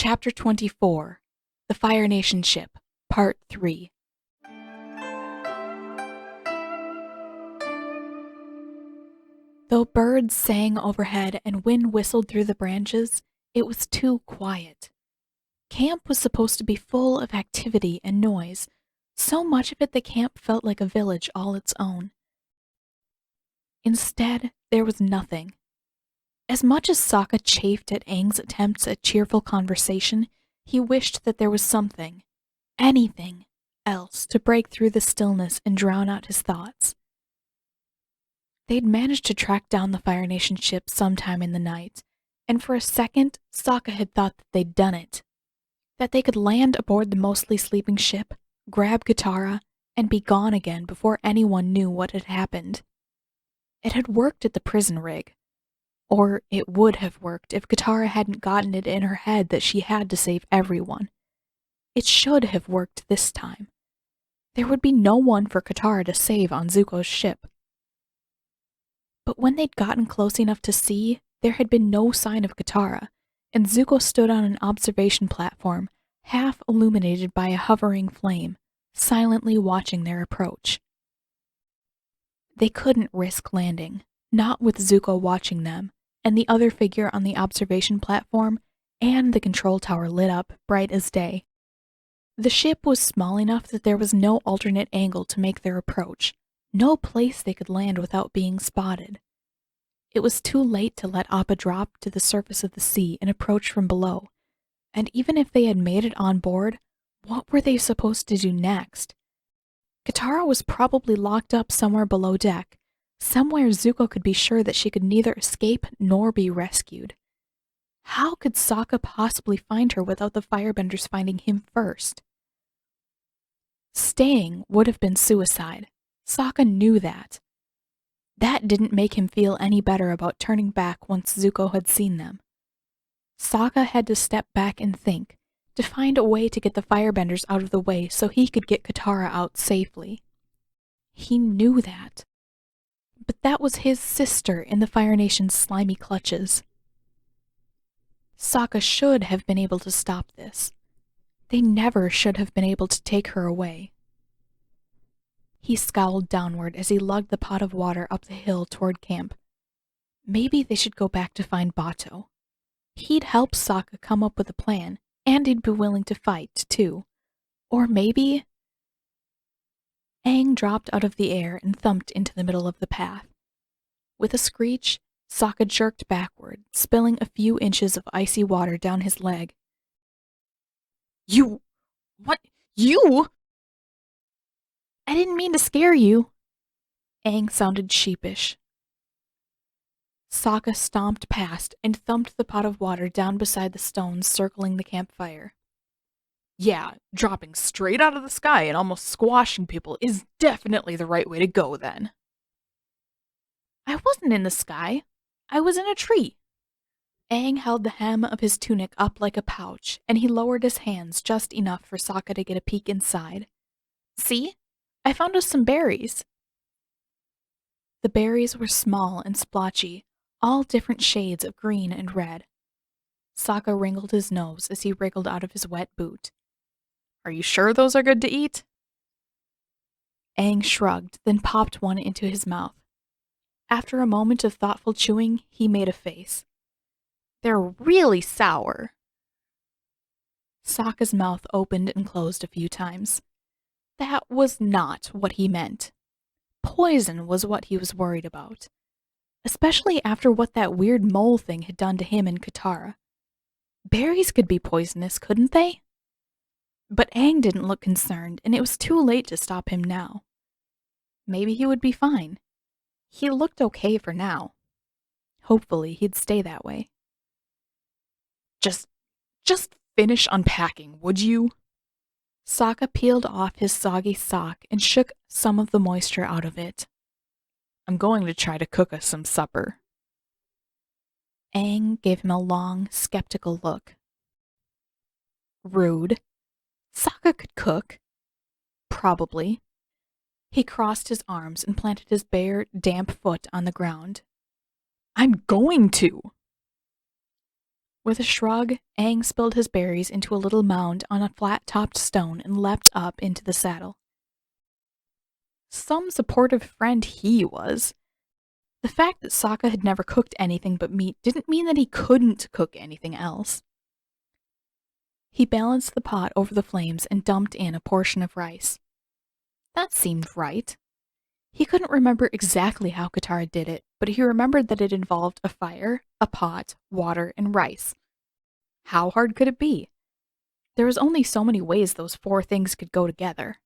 Chapter 24, The Fire Nation Ship, Part 3. Though birds sang overhead and wind whistled through the branches, it was too quiet. Camp was supposed to be full of activity and noise, so much of it the camp felt like a village all its own. Instead, there was nothing. As much as Sokka chafed at Aang's attempts at cheerful conversation, he wished that there was something, anything, else to break through the stillness and drown out his thoughts. They'd managed to track down the Fire Nation ship sometime in the night, and for a second, Sokka had thought that they'd done it. That they could land aboard the mostly sleeping ship, grab Katara, and be gone again before anyone knew what had happened. It had worked at the prison rig. Or it would have worked if Katara hadn't gotten it in her head that she had to save everyone. It should have worked this time. There would be no one for Katara to save on Zuko's ship. But when they'd gotten close enough to see, there had been no sign of Katara, and Zuko stood on an observation platform, half illuminated by a hovering flame, silently watching their approach. They couldn't risk landing, not with Zuko watching them, and the other figure on the observation platform, and the control tower lit up, bright as day. The ship was small enough that there was no alternate angle to make their approach, no place they could land without being spotted. It was too late to let Appa drop to the surface of the sea and approach from below, and even if they had made it on board, what were they supposed to do next? Katara was probably locked up somewhere below deck, somewhere Zuko could be sure that she could neither escape nor be rescued. How could Sokka possibly find her without the firebenders finding him first? Staying would have been suicide. Sokka knew that. That didn't make him feel any better about turning back once Zuko had seen them. Sokka had to step back and think, to find a way to get the firebenders out of the way so he could get Katara out safely. He knew that. But that was his sister in the Fire Nation's slimy clutches. Sokka should have been able to stop this. They never should have been able to take her away. He scowled downward as he lugged the pot of water up the hill toward camp. Maybe they should go back to find Bato. He'd help Sokka come up with a plan, and he'd be willing to fight, too. Or maybe... Aang dropped out of the air and thumped into the middle of the path. With a screech, Sokka jerked backward, spilling a few inches of icy water down his leg. You... What? You? I didn't mean to scare you. Aang sounded sheepish. Sokka stomped past and thumped the pot of water down beside the stones circling the campfire. Yeah, dropping straight out of the sky and almost squashing people is definitely the right way to go then. I wasn't in the sky. I was in a tree. Aang held the hem of his tunic up like a pouch, and he lowered his hands just enough for Sokka to get a peek inside. See? I found us some berries. The berries were small and splotchy, all different shades of green and red. Sokka wrinkled his nose as he wriggled out of his wet boot. Are you sure those are good to eat? Aang shrugged, then popped one into his mouth. After a moment of thoughtful chewing, he made a face. They're really sour. Sokka's mouth opened and closed a few times. That was not what he meant. Poison was what he was worried about. Especially after what that weird mole thing had done to him and Katara. Berries could be poisonous, couldn't they? But Aang didn't look concerned, and it was too late to stop him now. Maybe he would be fine. He looked okay for now. Hopefully he'd stay that way. Just finish unpacking, would you? Sokka peeled off his soggy sock and shook some of the moisture out of it. I'm going to try to cook us some supper. Aang gave him a long, skeptical look. Rude. Sokka could cook. Probably. He crossed his arms and planted his bare, damp foot on the ground. I'm going to! With a shrug, Aang spilled his berries into a little mound on a flat-topped stone and leapt up into the saddle. Some supportive friend he was. The fact that Sokka had never cooked anything but meat didn't mean that he couldn't cook anything else. He balanced the pot over the flames and dumped in a portion of rice. That seemed right. He couldn't remember exactly how Katara did it, but he remembered that it involved a fire, a pot, water, and rice. How hard could it be? There was only so many ways those 4 things could go together.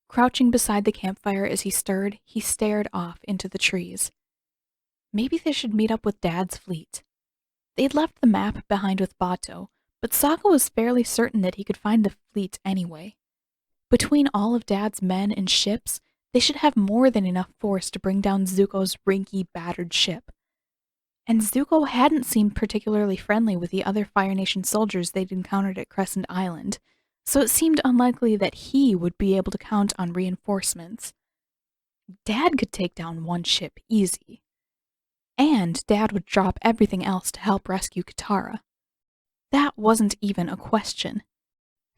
Crouching beside the campfire as he stirred, he stared off into the trees. Maybe they should meet up with Dad's fleet. They'd left the map behind with Bato, but Sokka was fairly certain that he could find the fleet anyway. Between all of Dad's men and ships, they should have more than enough force to bring down Zuko's rinky, battered ship. And Zuko hadn't seemed particularly friendly with the other Fire Nation soldiers they'd encountered at Crescent Island, so it seemed unlikely that he would be able to count on reinforcements. Dad could take down 1 ship easy. And Dad would drop everything else to help rescue Katara. That wasn't even a question.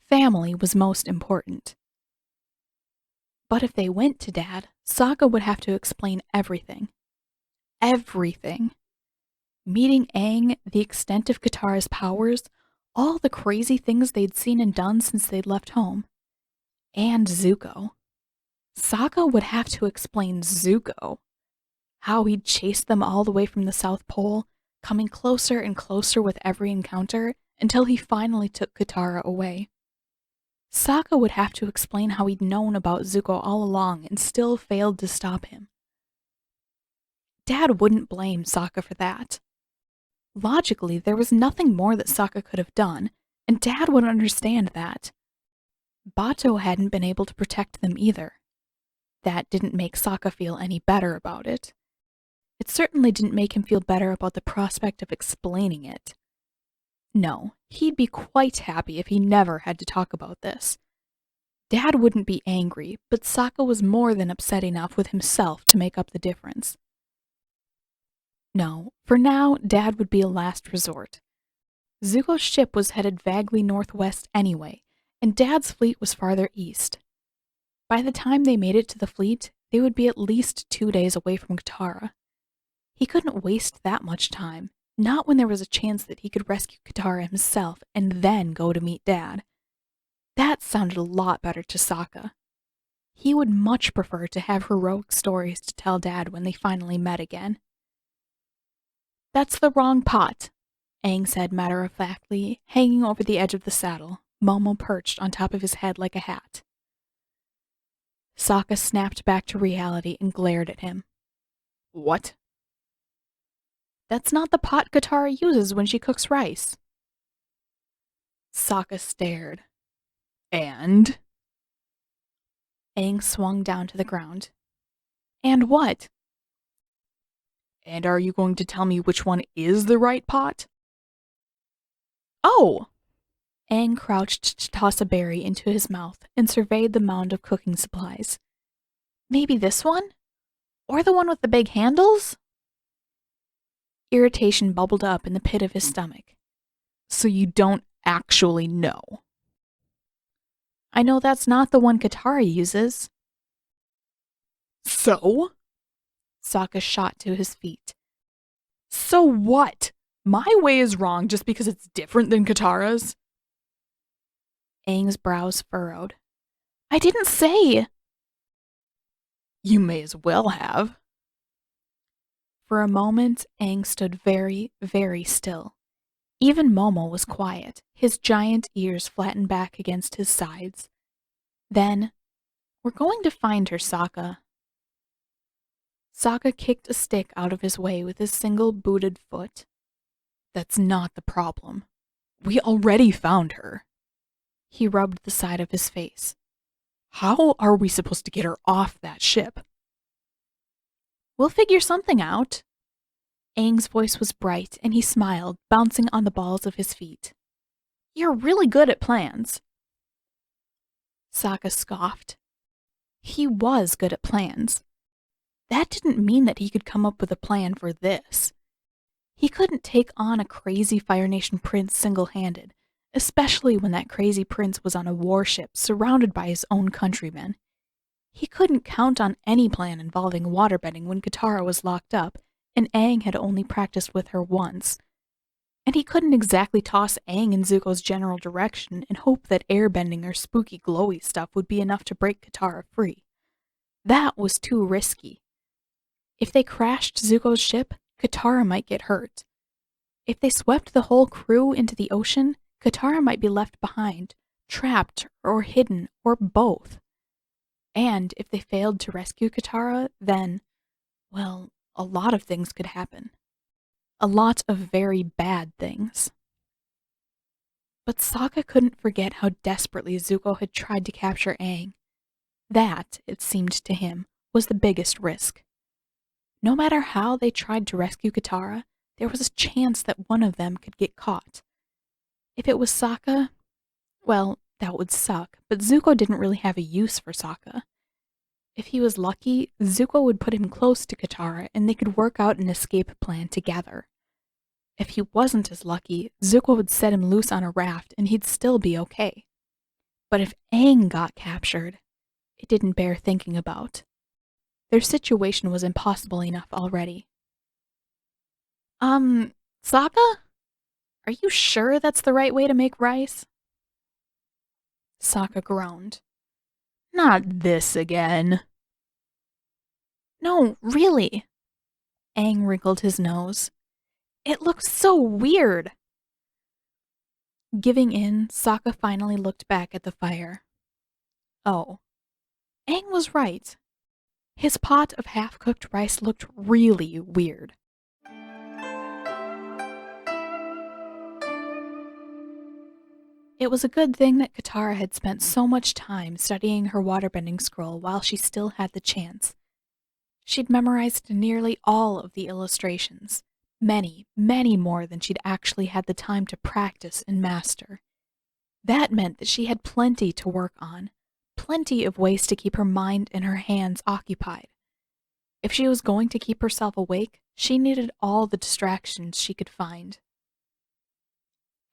Family was most important. But if they went to Dad, Sokka would have to explain everything. Everything. Meeting Aang, the extent of Katara's powers, all the crazy things they'd seen and done since they'd left home. And Zuko. Sokka would have to explain Zuko. How he'd chased them all the way from the South Pole, coming closer and closer with every encounter, until he finally took Katara away. Sokka would have to explain how he'd known about Zuko all along and still failed to stop him. Dad wouldn't blame Sokka for that. Logically, there was nothing more that Sokka could have done, and Dad would understand that. Bato hadn't been able to protect them either. That didn't make Sokka feel any better about it. It certainly didn't make him feel better about the prospect of explaining it. No, he'd be quite happy if he never had to talk about this. Dad wouldn't be angry, but Sokka was more than upset enough with himself to make up the difference. No, for now, Dad would be a last resort. Zuko's ship was headed vaguely northwest anyway, and Dad's fleet was farther east. By the time they made it to the fleet, they would be at least 2 days away from Katara. He couldn't waste that much time, not when there was a chance that he could rescue Katara himself and then go to meet Dad. That sounded a lot better to Sokka. He would much prefer to have heroic stories to tell Dad when they finally met again. "That's the wrong pot," Aang said matter-of-factly, hanging over the edge of the saddle, Momo perched on top of his head like a hat. Sokka snapped back to reality and glared at him. "What?" "That's not the pot Katara uses when she cooks rice." Sokka stared. "And?" Aang swung down to the ground. "And what?" "And are you going to tell me which one is the right pot?" "Oh!" Aang crouched to toss a berry into his mouth and surveyed the mound of cooking supplies. "Maybe this one? Or the one with the big handles?" Irritation bubbled up in the pit of his stomach. "So you don't actually know?" "I know that's not the one Katara uses." "So?" Sokka shot to his feet. "So what? My way is wrong just because it's different than Katara's?" Aang's brows furrowed. "I didn't say." "You may as well have." For a moment, Aang stood very, very still. Even Momo was quiet, his giant ears flattened back against his sides. Then, "We're going to find her, Sokka." Sokka kicked a stick out of his way with his single booted foot. "That's not the problem. We already found her." He rubbed the side of his face. "How are we supposed to get her off that ship?" "We'll figure something out." Aang's voice was bright, and he smiled, bouncing on the balls of his feet. "You're really good at plans." Sokka scoffed. He was good at plans. That didn't mean that he could come up with a plan for this. He couldn't take on a crazy Fire Nation prince single-handed, especially when that crazy prince was on a warship surrounded by his own countrymen. He couldn't count on any plan involving waterbending when Katara was locked up, and Aang had only practiced with her once. And he couldn't exactly toss Aang in Zuko's general direction and hope that airbending or spooky glowy stuff would be enough to break Katara free. That was too risky. If they crashed Zuko's ship, Katara might get hurt. If they swept the whole crew into the ocean, Katara might be left behind, trapped or hidden, or both. And if they failed to rescue Katara, then, well, a lot of things could happen. A lot of very bad things. But Sokka couldn't forget how desperately Zuko had tried to capture Aang. That, it seemed to him, was the biggest risk. No matter how they tried to rescue Katara, there was a chance that one of them could get caught. If it was Sokka, well, that would suck, but Zuko didn't really have a use for Sokka. If he was lucky, Zuko would put him close to Katara and they could work out an escape plan together. If he wasn't as lucky, Zuko would set him loose on a raft and he'd still be okay. But if Aang got captured, it didn't bear thinking about. Their situation was impossible enough already. Sokka? Are you sure that's the right way to make rice? Sokka groaned. Not this again. No, really. Aang wrinkled his nose. It looks so weird. Giving in, Sokka finally looked back at the fire. Oh. Aang was right. His pot of half-cooked rice looked really weird. It was a good thing that Katara had spent so much time studying her waterbending scroll while she still had the chance. She'd memorized nearly all of the illustrations, many, many more than she'd actually had the time to practice and master. That meant that she had plenty to work on, plenty of ways to keep her mind and her hands occupied. If she was going to keep herself awake, she needed all the distractions she could find.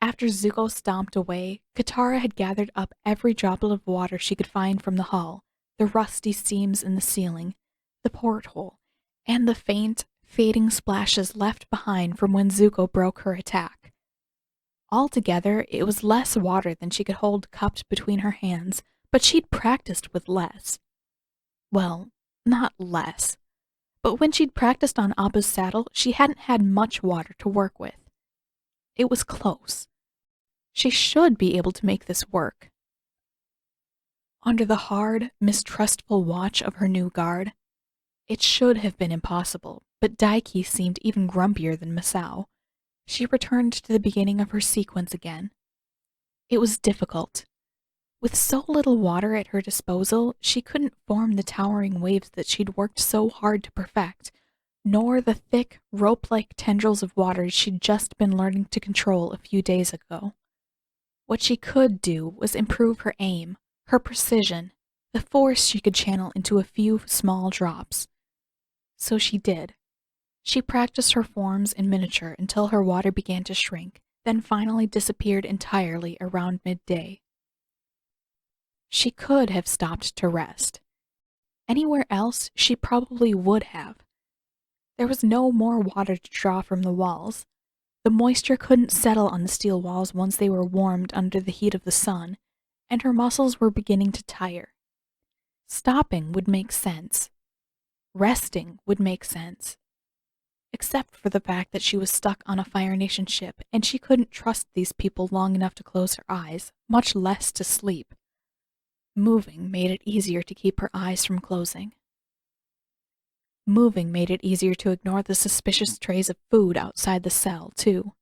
After Zuko stomped away, Katara had gathered up every droplet of water she could find from the hull, the rusty seams in the ceiling, the porthole, and the faint, fading splashes left behind from when Zuko broke her attack. Altogether, it was less water than she could hold cupped between her hands, but she'd practiced with less. Well, not less. But when she'd practiced on Appa's saddle, she hadn't had much water to work with. It was close. She should be able to make this work. Under the hard, mistrustful watch of her new guard, it should have been impossible, but Daiki seemed even grumpier than Masao. She returned to the beginning of her sequence again. It was difficult. With so little water at her disposal, she couldn't form the towering waves that she'd worked so hard to perfect, nor the thick, rope-like tendrils of water she'd just been learning to control a few days ago. What she could do was improve her aim, her precision, the force she could channel into a few small drops. So she did. She practiced her forms in miniature until her water began to shrink, then finally disappeared entirely around midday. She could have stopped to rest. Anywhere else, she probably would have. There was no more water to draw from the walls. The moisture couldn't settle on the steel walls once they were warmed under the heat of the sun, and her muscles were beginning to tire. Stopping would make sense. Resting would make sense. Except for the fact that she was stuck on a Fire Nation ship, and she couldn't trust these people long enough to close her eyes, much less to sleep. Moving made it easier to keep her eyes from closing. Moving made it easier to ignore the suspicious trays of food outside the cell, too.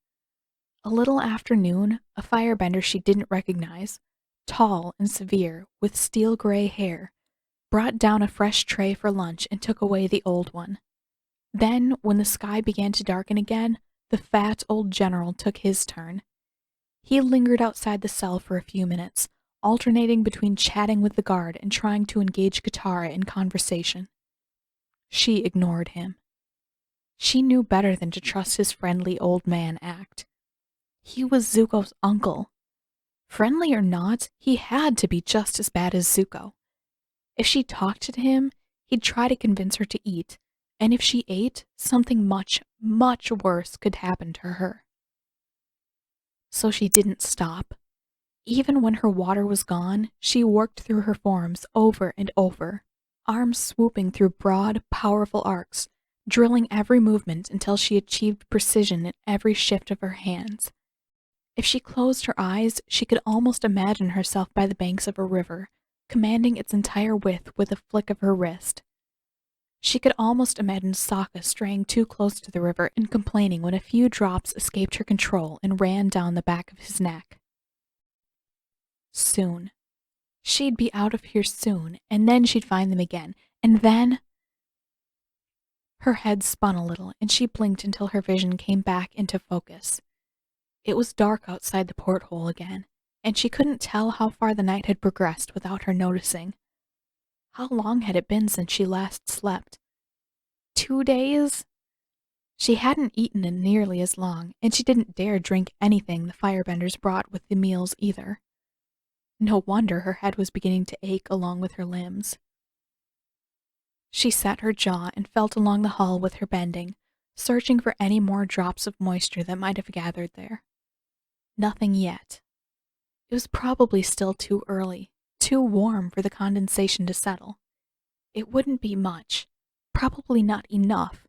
A little after noon, a firebender she didn't recognize, tall and severe, with steel-gray hair, brought down a fresh tray for lunch and took away the old one. Then, when the sky began to darken again, the fat old general took his turn. He lingered outside the cell for a few minutes, alternating between chatting with the guard and trying to engage Katara in conversation. She ignored him. She knew better than to trust his friendly old man act. He was Zuko's uncle. Friendly or not, he had to be just as bad as Zuko. If she talked to him, he'd try to convince her to eat, and if she ate, something much, much worse could happen to her. So she didn't stop. Even when her water was gone, she worked through her forms over and over, arms swooping through broad, powerful arcs, drilling every movement until she achieved precision in every shift of her hands. If she closed her eyes, she could almost imagine herself by the banks of a river, commanding its entire width with a flick of her wrist. She could almost imagine Sokka straying too close to the river and complaining when a few drops escaped her control and ran down the back of his neck. Soon. She'd be out of here soon, and then she'd find them again, and then... Her head spun a little, and she blinked until her vision came back into focus. It was dark outside the porthole again, and she couldn't tell how far the night had progressed without her noticing. How long had it been since she last slept? 2 days? She hadn't eaten in nearly as long, and she didn't dare drink anything the firebenders brought with the meals either. No wonder her head was beginning to ache along with her limbs. She set her jaw and felt along the hull with her bending, searching for any more drops of moisture that might have gathered there. Nothing yet. It was probably still too early, too warm for the condensation to settle. It wouldn't be much, probably not enough,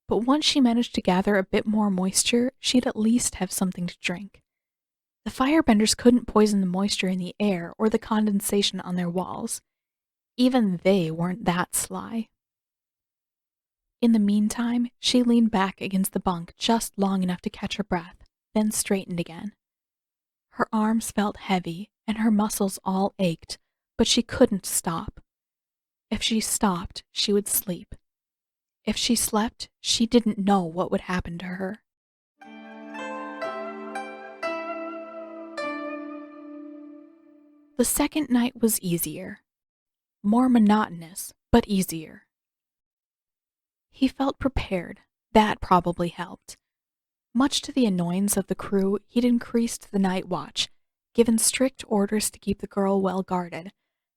but once she managed to gather a bit more moisture, she'd at least have something to drink. The firebenders couldn't poison the moisture in the air or the condensation on their walls. Even they weren't that sly. In the meantime, she leaned back against the bunk just long enough to catch her breath, then straightened again. Her arms felt heavy, and her muscles all ached, but she couldn't stop. If she stopped, she would sleep. If she slept, she didn't know what would happen to her. The second night was easier. More monotonous, but easier. He felt prepared. That probably helped. Much to the annoyance of the crew, he'd increased the night watch, given strict orders to keep the girl well guarded,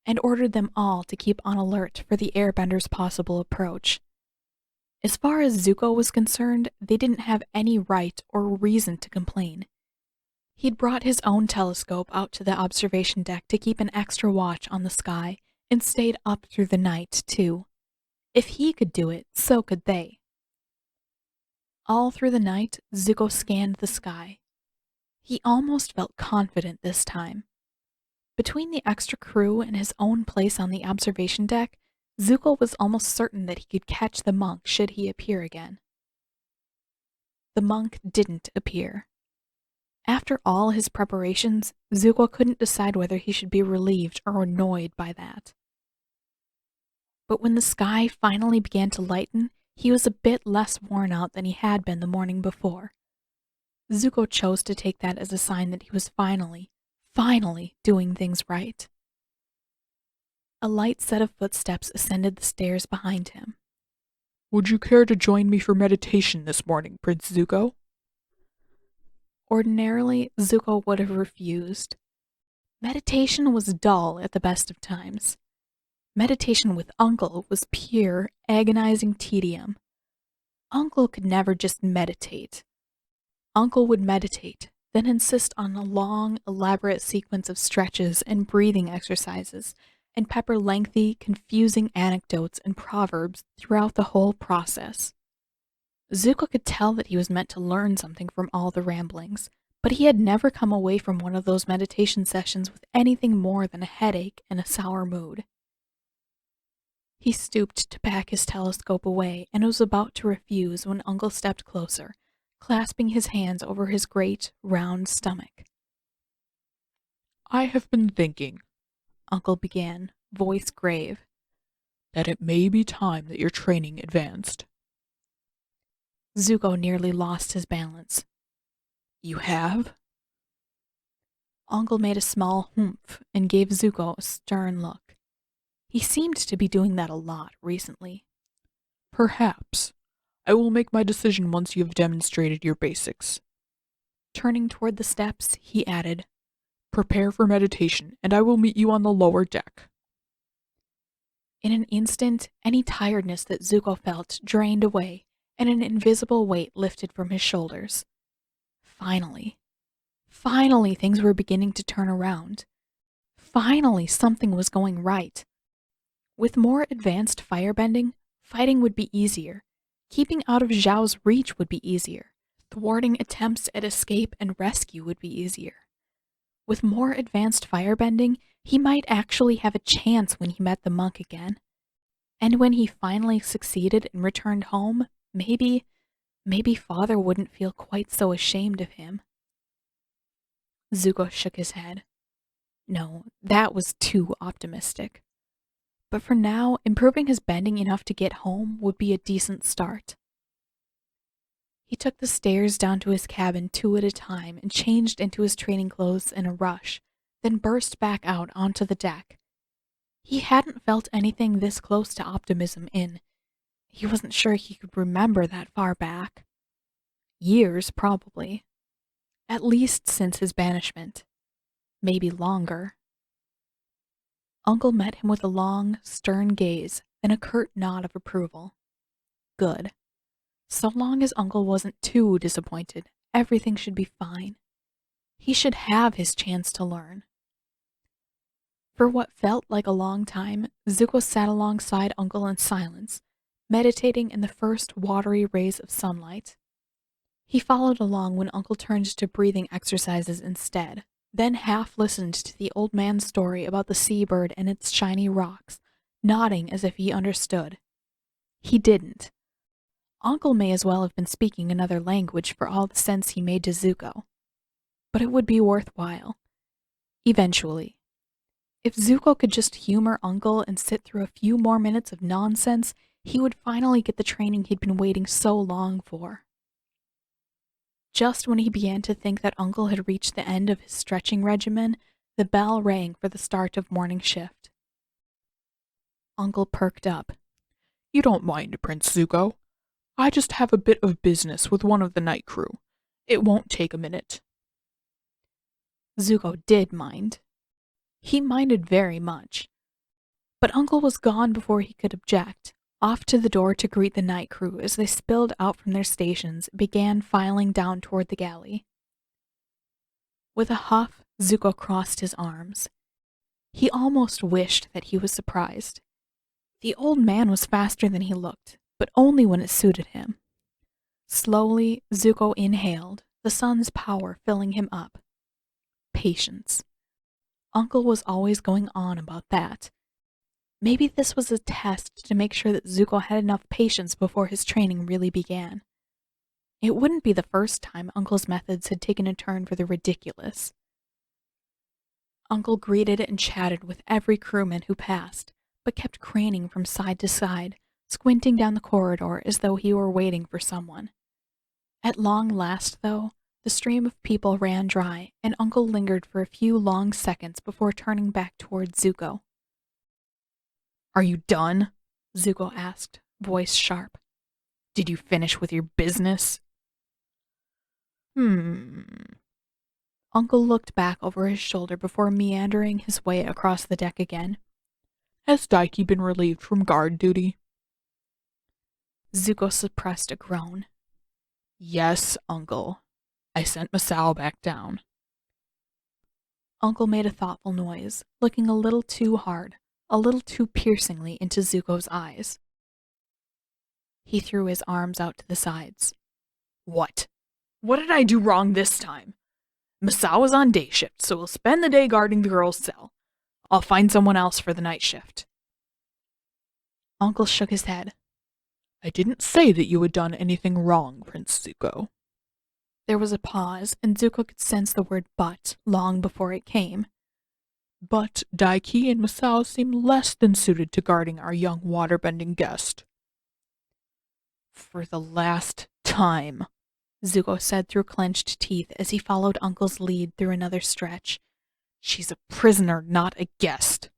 and ordered them all to keep on alert for the airbenders' possible approach. As far as Zuko was concerned, they didn't have any right or reason to complain. He'd brought his own telescope out to the observation deck to keep an extra watch on the sky, and stayed up through the night, too. If he could do it, so could they. All through the night, Zuko scanned the sky. He almost felt confident this time. Between the extra crew and his own place on the observation deck, Zuko was almost certain that he could catch the monk should he appear again. The monk didn't appear. After all his preparations, Zuko couldn't decide whether he should be relieved or annoyed by that. But when the sky finally began to lighten, he was a bit less worn out than he had been the morning before. Zuko chose to take that as a sign that he was finally doing things right. A light set of footsteps ascended the stairs behind him. "Would you care to join me for meditation this morning, Prince Zuko?" Ordinarily, Zuko would have refused. Meditation was dull at the best of times. Meditation with Uncle was pure, agonizing tedium. Uncle could never just meditate. Uncle would meditate, then insist on a long, elaborate sequence of stretches and breathing exercises, and pepper lengthy, confusing anecdotes and proverbs throughout the whole process. Zuko could tell that he was meant to learn something from all the ramblings, but he had never come away from one of those meditation sessions with anything more than a headache and a sour mood. He stooped to pack his telescope away and was about to refuse when Uncle stepped closer, clasping his hands over his great, round stomach. "I have been thinking," Uncle began, voice grave, "that it may be time that your training advanced." Zuko nearly lost his balance. "You have?" Uncle made a small humph and gave Zuko a stern look. He seemed to be doing that a lot recently. "Perhaps. I will make my decision once you have demonstrated your basics. Turning toward the steps, he added, Prepare for meditation, and I will meet you on the lower deck. In an instant, any tiredness that Zuko felt drained away, and an invisible weight lifted from his shoulders. Finally things were beginning to turn around. Finally, something was going right. With more advanced firebending, fighting would be easier. Keeping out of Zhao's reach would be easier. Thwarting attempts at escape and rescue would be easier. With more advanced firebending, he might actually have a chance when he met the monk again. And when he finally succeeded and returned home, maybe father wouldn't feel quite so ashamed of him. Zuko shook his head. No, that was too optimistic. But for now, improving his bending enough to get home would be a decent start. He took the stairs down to his cabin 2 at a time and changed into his training clothes in a rush, then burst back out onto the deck. He hadn't felt anything this close to optimism he wasn't sure he could remember that far back. Years, probably. At least since his banishment. Maybe longer. Uncle met him with a long, stern gaze and a curt nod of approval. Good. So long as Uncle wasn't too disappointed, everything should be fine. He should have his chance to learn. For what felt like a long time, Zuko sat alongside Uncle in silence, meditating in the first watery rays of sunlight. He followed along when Uncle turned to breathing exercises instead, then half listened to the old man's story about the seabird and its shiny rocks, nodding as if he understood. He didn't. Uncle may as well have been speaking another language for all the sense he made to Zuko. But it would be worthwhile. Eventually. If Zuko could just humor Uncle and sit through a few more minutes of nonsense, he would finally get the training he'd been waiting so long for. Just when he began to think that Uncle had reached the end of his stretching regimen, the bell rang for the start of morning shift. Uncle perked up. You don't mind, Prince Zuko. I just have a bit of business with one of the night crew. It won't take a minute. Zuko did mind. He minded very much. But Uncle was gone before he could object, off to the door to greet the night crew as they spilled out from their stations and began filing down toward the galley. With a huff, Zuko crossed his arms. He almost wished that he was surprised. The old man was faster than he looked, but only when it suited him. Slowly, Zuko inhaled, the sun's power filling him up. Patience. Uncle was always going on about that. Maybe this was a test to make sure that Zuko had enough patience before his training really began. It wouldn't be the first time Uncle's methods had taken a turn for the ridiculous. Uncle greeted and chatted with every crewman who passed, but kept craning from side to side, squinting down the corridor as though he were waiting for someone. At long last, though, the stream of people ran dry, and Uncle lingered for a few long seconds before turning back toward Zuko. Are you done? Zuko asked, voice sharp. Did you finish with your business? Uncle looked back over his shoulder before meandering his way across the deck again. Has Daiki been relieved from guard duty? Zuko suppressed a groan. Yes, Uncle. I sent Masao back down. Uncle made a thoughtful noise, looking a little too hard, a little too piercingly into Zuko's eyes. He threw his arms out to the sides. What? What did I do wrong this time? Masao is on day shift, so we'll spend the day guarding the girls' cell. I'll find someone else for the night shift. Uncle shook his head. I didn't say that you had done anything wrong, Prince Zuko. There was a pause, and Zuko could sense the word but long before it came. But Daiki and Masao seem less than suited to guarding our young waterbending guest. For the last time, Zuko said through clenched teeth as he followed Uncle's lead through another stretch. She's a prisoner, not a guest.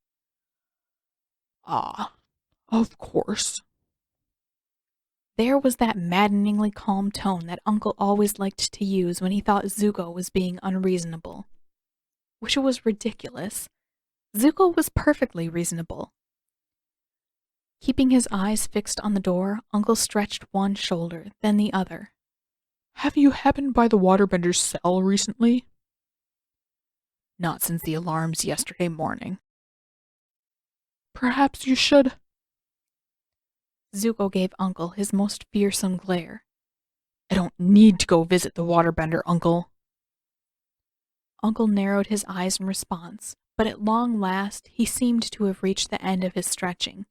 Ah, of course. There was that maddeningly calm tone that Uncle always liked to use when he thought Zuko was being unreasonable. Which was ridiculous. Zuko was perfectly reasonable. Keeping his eyes fixed on the door, Uncle stretched one shoulder, then the other. Have you happened by the waterbender's cell recently? Not since the alarms yesterday morning. Perhaps you should. Zuko gave Uncle his most fearsome glare. I don't need to go visit the waterbender, Uncle. Uncle narrowed his eyes in response, but at long last he seemed to have reached the end of his stretching.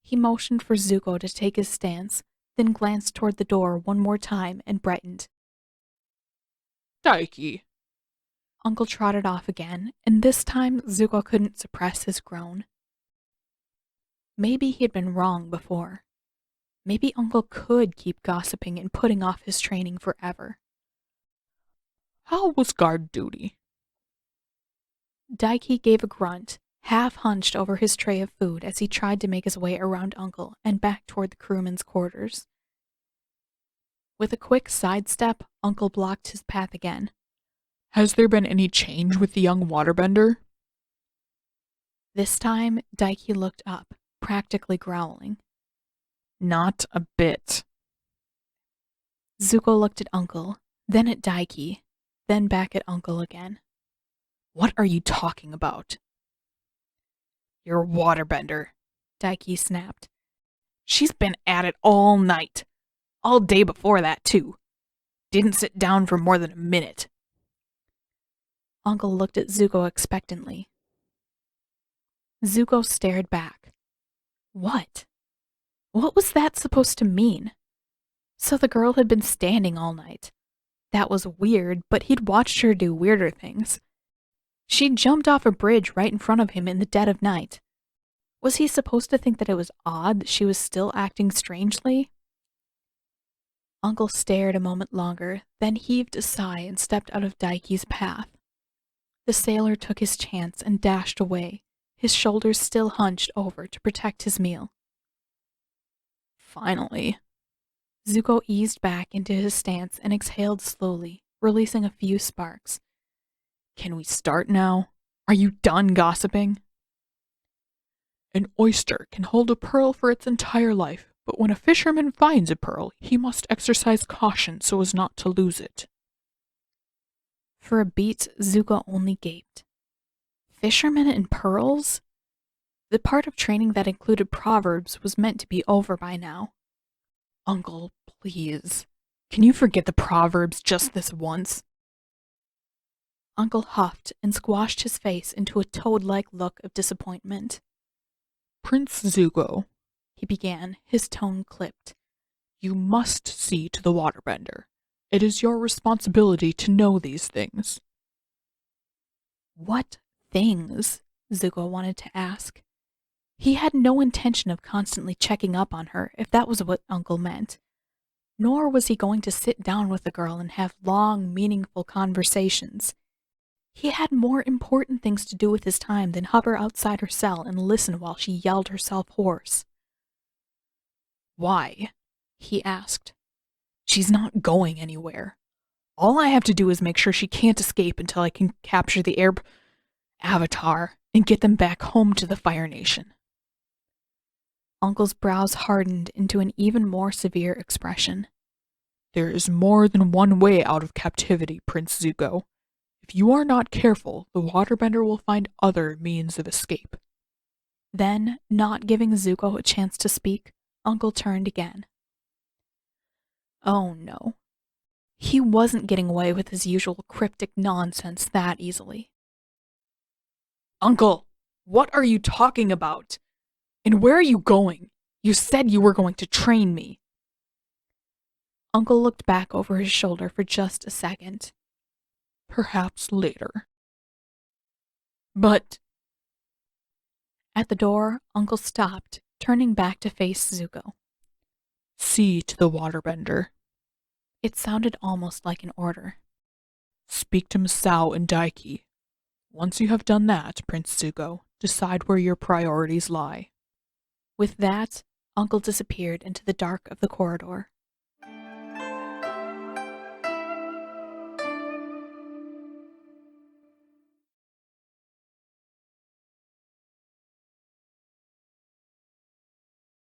He motioned for Zuko to take his stance, then glanced toward the door one more time and brightened. Daiki. Uncle trotted off again, and this time Zuko couldn't suppress his groan. Maybe he had been wrong before. Maybe Uncle could keep gossiping and putting off his training forever. How was guard duty? Daiki gave a grunt, half hunched over his tray of food as he tried to make his way around Uncle and back toward the crewmen's quarters. With a quick sidestep, Uncle blocked his path again. Has there been any change with the young waterbender? This time, Daiki looked up, practically growling. Not a bit. Zuko looked at Uncle, then at Daiki, then back at Uncle again. What are you talking about? Your waterbender, Daiki snapped. She's been at it all night. All day before that, too. Didn't sit down for more than a minute. Uncle looked at Zuko expectantly. Zuko stared back. What? What was that supposed to mean? So the girl had been standing all night. That was weird, but he'd watched her do weirder things. She'd jumped off a bridge right in front of him in the dead of night. Was he supposed to think that it was odd that she was still acting strangely? Uncle stared a moment longer, then heaved a sigh and stepped out of Daiki's path. The sailor took his chance and dashed away, his shoulders still hunched over to protect his meal. Finally. Zuko eased back into his stance and exhaled slowly, releasing a few sparks. Can we start now? Are you done gossiping? An oyster can hold a pearl for its entire life, but when a fisherman finds a pearl, he must exercise caution so as not to lose it. For a beat, Zuko only gaped. Fishermen and pearls? The part of training that included proverbs was meant to be over by now. Uncle, please. Can you forget the proverbs just this once? Uncle huffed and squashed his face into a toad-like look of disappointment. Prince Zuko, he began, his tone clipped. You must see to the waterbender. It is your responsibility to know these things. What things? Zuko wanted to ask. He had no intention of constantly checking up on her, if that was what Uncle meant. Nor was he going to sit down with the girl and have long, meaningful conversations. He had more important things to do with his time than hover outside her cell and listen while she yelled herself hoarse. Why? He asked. She's not going anywhere. All I have to do is make sure she can't escape until I can capture the Avatar and get them back home to the Fire Nation. Uncle's brows hardened into an even more severe expression. There is more than one way out of captivity, Prince Zuko. If you are not careful, the waterbender will find other means of escape. Then, not giving Zuko a chance to speak, Uncle turned again. Oh no. He wasn't getting away with his usual cryptic nonsense that easily. Uncle, what are you talking about? And where are you going? You said you were going to train me. Uncle looked back over his shoulder for just a second. Perhaps later. But... At the door, Uncle stopped, turning back to face Zuko. See to the waterbender. It sounded almost like an order. Speak to Misao and Daiki. Once you have done that, Prince Zuko, decide where your priorities lie. With that, Uncle disappeared into the dark of the corridor.